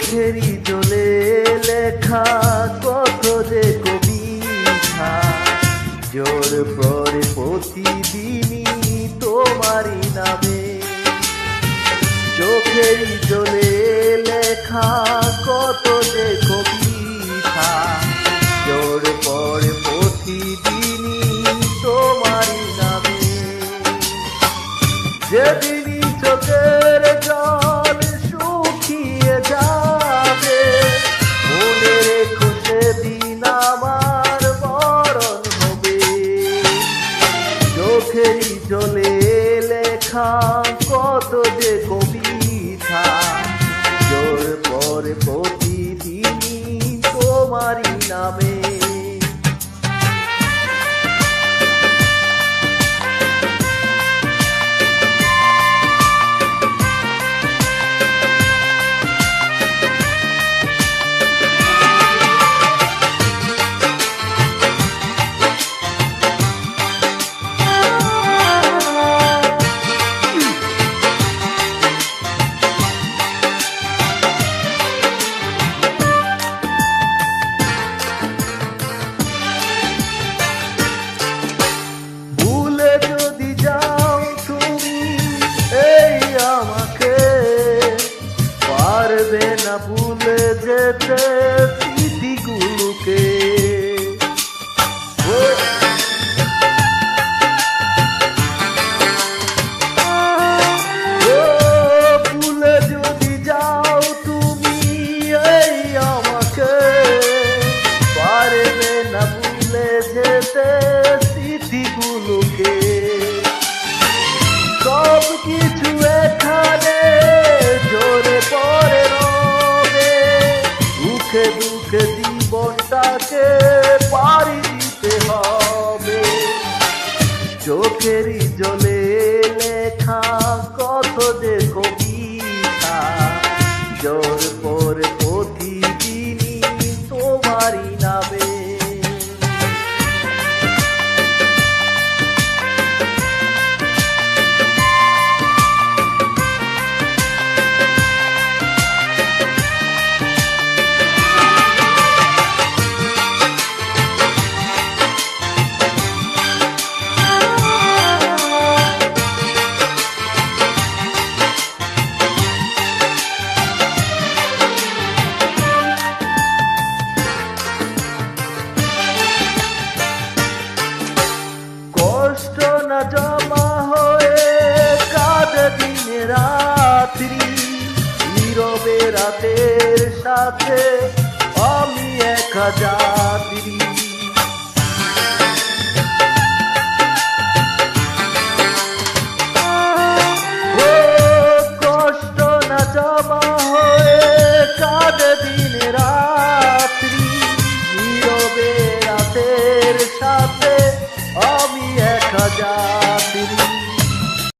চোখেরই জলে লেখা কত যে কবিতা, জোর পড়ে প্রতিদিনই তোমারই নামে। চোখেরই জলে লেখা কত যে কবিতা, জোর পড়ে প্রতিদিনই তোমারই নামে। যেদিনই চোখের জল শুকিয়ে যাবে, মনে রেখো সেদিন আমার মরণ হবে। চোখেরই জলে লেখা কত যে কবিতা, জোর পড়ে প্রতিদিনই তোমারই নামে। পারবে না ভুলে যেতে স্মৃতিগুলোকে, ভুলে যদি যাও তুমি এই আমাকে, পারবে না ভুলে যেতে স্মৃতিগুলোকে। সব কিছু এখানে জোরে পড়ে রবে, দুঃখে দুঃখে জীবনটাকে পাড়ি দিতে হবে। চোখেরই জলে লেখা কত যে কবিতা, জোর পড়ে প্রতিদিনই তোমারই নামে। কষ্ট না জমা হয়ে কাঁদে দিনে রাত্রি, নীরবে রাতের সাথে আমি একা যাই।